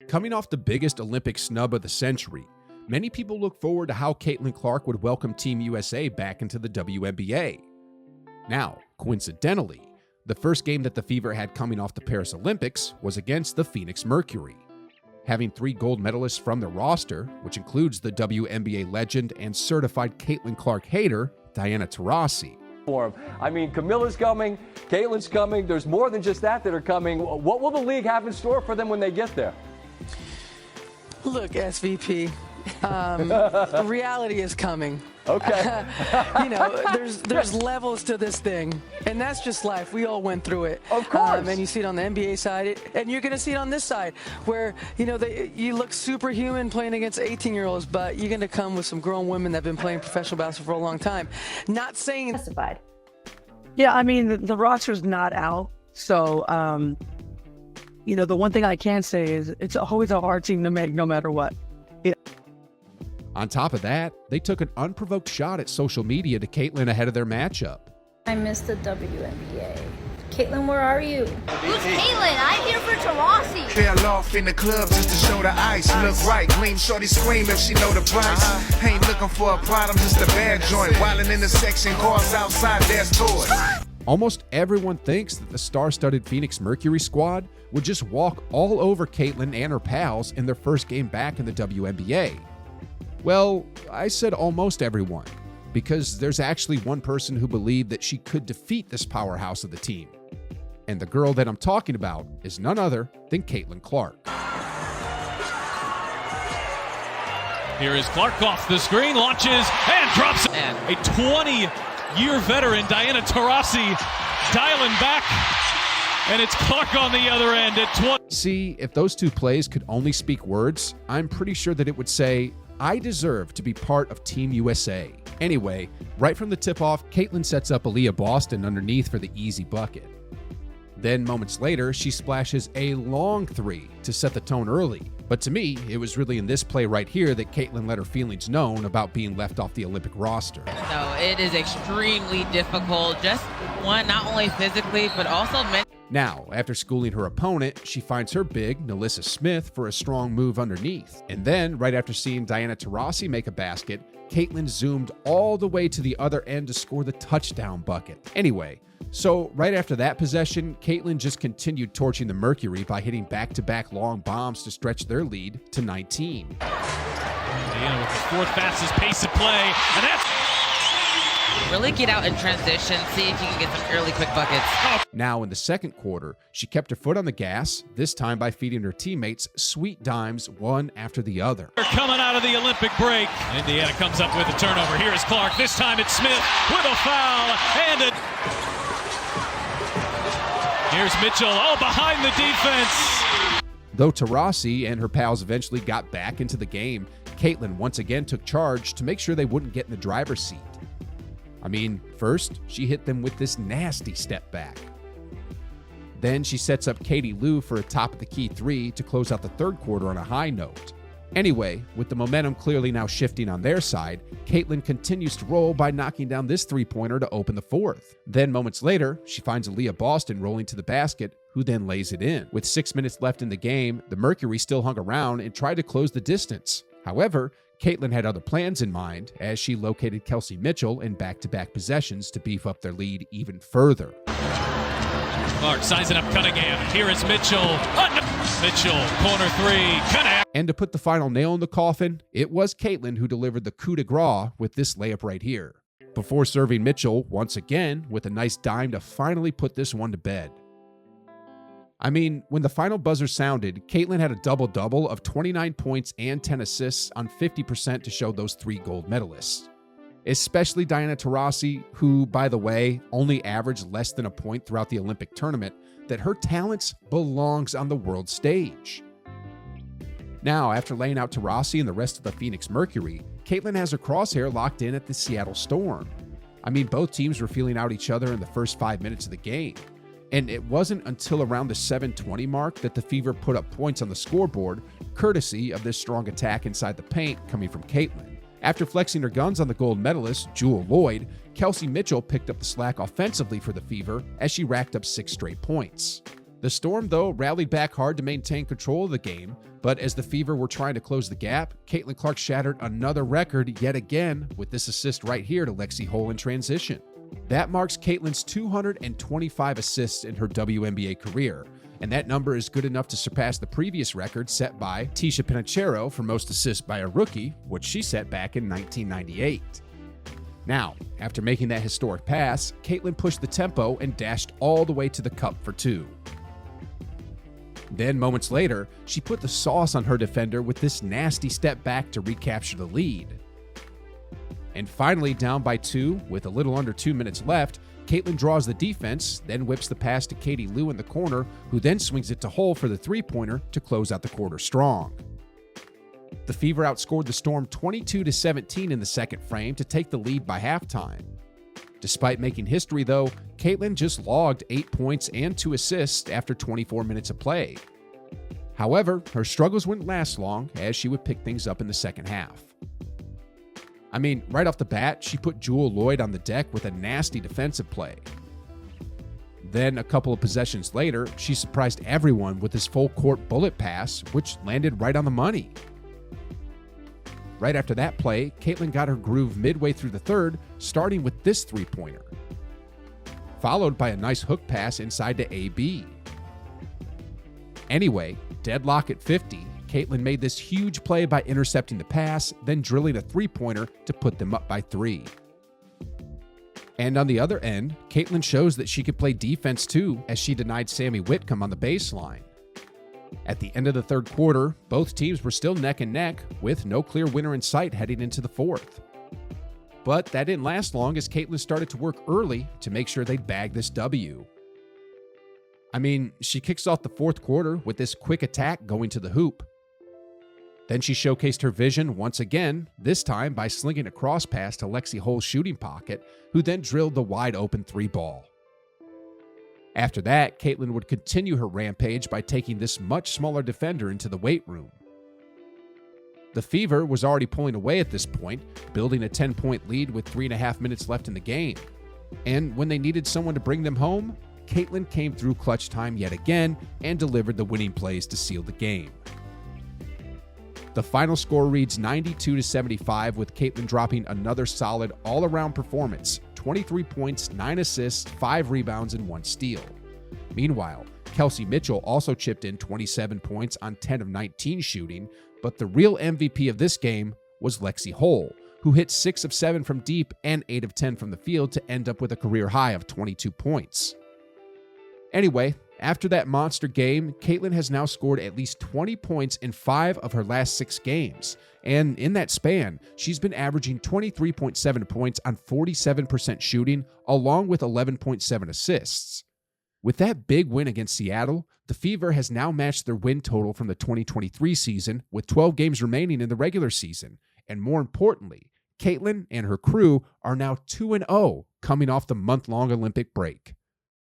Coming off the biggest Olympic snub of the century, many people look forward to how Caitlin Clark would welcome Team USA back into the WNBA. Now, coincidentally, the first game that the Fever had coming off the Paris Olympics was against the Phoenix Mercury. Having 3 gold medalists from their roster, which includes the WNBA legend and certified Caitlin Clark hater, Diana Taurasi. I mean, Camilla's coming, Caitlin's coming. There's more than just that are coming. What will the league have in store for them when they get there? Look, SVP, reality is coming. Okay. There's levels to this thing, and that's just life. We all went through it. Of course. And you see it on the NBA side, and you're going to see it on this side, where, you look superhuman playing against 18-year-olds, but you're going to come with some grown women that have been playing professional basketball for a long time. Not saying... Justified. Yeah, I mean, the roster's not out, so... the one thing I can say is it's always a hard team to make no matter what. On top of that, they took an unprovoked shot at social media to Caitlin ahead of their matchup. I miss the WNBA. Caitlin, where are you? Who's Caitlin? I'm here for Taurasi. Fell off in the club just to show the ice. Look right, gleam, shorty scream if she know the price. Ain't looking for a problem, just a bad joint. Wildin' in the section, cars outside, there's toys. Almost everyone thinks that the star-studded Phoenix Mercury squad would just walk all over Caitlin and her pals in their first game back in the WNBA. Well, I said almost everyone, because there's actually one person who believed that she could defeat this powerhouse of the team. And the girl that I'm talking about is none other than Caitlin Clark. Here is Clark off the screen, launches, and drops it. A 20-year veteran, Diana Taurasi, dialing back, and it's Clark on the other end at 20. See, if those two plays could only speak words, I'm pretty sure that it would say, I deserve to be part of Team USA. Anyway, right from the tip-off, Caitlin sets up Aaliyah Boston underneath for the easy bucket. Then, moments later, she splashes a long 3 to set the tone early. But to me, it was really in this play right here that Caitlin let her feelings known about being left off the Olympic roster. So it is extremely difficult, just not only physically, but also mentally. Now, after schooling her opponent, she finds her big, Nalissa Smith, for a strong move underneath. And then, right after seeing Diana Taurasi make a basket, Caitlin zoomed all the way to the other end to score the touchdown bucket. Anyway, so right after that possession, Caitlin just continued torching the Mercury by hitting back-to-back long bombs to stretch their lead to 19. Diana with the 4th fastest pace of play, and that's... Really get out in transition, see if you can get some early quick buckets. Now in the second quarter, she kept her foot on the gas, this time by feeding her teammates sweet dimes one after the other. They're coming out of the Olympic break. Indiana comes up with a turnover. Here is Clark. This time it's Smith with a foul and a... Here's Mitchell, behind the defense. Though Taurasi and her pals eventually got back into the game, Caitlin once again took charge to make sure they wouldn't get in the driver's seat. I mean, first, she hit them with this nasty step back. Then she sets up Katie Lou for a top-of-the-key 3 to close out the third quarter on a high note. Anyway, with the momentum clearly now shifting on their side, Caitlin continues to roll by knocking down this 3-pointer to open the fourth. Then moments later, she finds Aaliyah Boston rolling to the basket, who then lays it in. With 6 minutes left in the game, the Mercury still hung around and tried to close the distance. However, Caitlin had other plans in mind as she located Kelsey Mitchell in back-to-back possessions to beef up their lead even further. Clark sizing up Cunningham. Here is Mitchell. Mitchell, corner 3. Cunningham. And to put the final nail in the coffin, it was Caitlin who delivered the coup de grace with this layup right here, before serving Mitchell once again with a nice dime to finally put this one to bed. I mean, when the final buzzer sounded, Caitlin had a double-double of 29 points and 10 assists on 50% to show those 3 gold medalists. Especially Diana Taurasi, who, by the way, only averaged less than a point throughout the Olympic tournament, that her talents belongs on the world stage. Now, after laying out Taurasi and the rest of the Phoenix Mercury, Caitlin has her crosshair locked in at the Seattle Storm. I mean, both teams were feeling out each other in the first 5 minutes of the game. And it wasn't until around the 7:20 mark that the Fever put up points on the scoreboard, courtesy of this strong attack inside the paint coming from Caitlin. After flexing her guns on the gold medalist, Jewel Lloyd, Kelsey Mitchell picked up the slack offensively for the Fever as she racked up 6 straight points. The Storm, though, rallied back hard to maintain control of the game, But as the Fever were trying to close the gap, Caitlin Clark shattered another record yet again with this assist right here to Lexi Hull in transition. That marks Caitlin's 225 assists in her WNBA career, and that number is good enough to surpass the previous record set by Tisha Pinachero for most assists by a rookie, which she set back in 1998. Now, after making that historic pass, Caitlin pushed the tempo and dashed all the way to the cup for two. Then, moments later, she put the sauce on her defender with this nasty step back to recapture the lead. And finally, down by two, with a little under 2 minutes left, Caitlin draws the defense, then whips the pass to Katie Lou in the corner, who then swings it to Hull for the three-pointer to close out the quarter strong. The Fever outscored the Storm 22-17 in the second frame to take the lead by halftime. Despite making history, though, Caitlin just logged 8 points and 2 assists after 24 minutes of play. However, her struggles wouldn't last long, as she would pick things up in the second half. I mean, right off the bat, she put Jewel Lloyd on the deck with a nasty defensive play. Then, a couple of possessions later, she surprised everyone with this full-court bullet pass, which landed right on the money. Right after that play, Caitlin got her groove midway through the third, starting with this three-pointer, followed by a nice hook pass inside to AB. Anyway, deadlock at 50, Caitlin made this huge play by intercepting the pass, then drilling a three-pointer to put them up by 3. And on the other end, Caitlin shows that she could play defense too, as she denied Sammy Whitcomb on the baseline. At the end of the third quarter, both teams were still neck and neck, with no clear winner in sight heading into the fourth. But that didn't last long as Caitlin started to work early to make sure they'd bag this W. I mean, she kicks off the fourth quarter with this quick attack going to the hoop. Then she showcased her vision once again, this time by slinging a cross pass to Lexi Hull's shooting pocket, who then drilled the wide open 3-ball. After that, Caitlin would continue her rampage by taking this much smaller defender into the weight room. The Fever was already pulling away at this point, building a 10-point lead with 3.5 minutes left in the game. And when they needed someone to bring them home, Caitlin came through clutch time yet again and delivered the winning plays to seal the game. The final score reads 92-75, with Caitlin dropping another solid all-around performance, 23 points, 9 assists, 5 rebounds, and 1 steal. Meanwhile, Kelsey Mitchell also chipped in 27 points on 10 of 19 shooting, but the real MVP of this game was Lexi Hull, who hit 6 of 7 from deep and 8 of 10 from the field to end up with a career high of 22 points. Anyway, after that monster game, Caitlin has now scored at least 20 points in 5 of her last 6 games, and in that span, she's been averaging 23.7 points on 47% shooting, along with 11.7 assists. With that big win against Seattle, the Fever has now matched their win total from the 2023 season with 12 games remaining in the regular season, and more importantly, Caitlin and her crew are now 2-0 coming off the month-long Olympic break.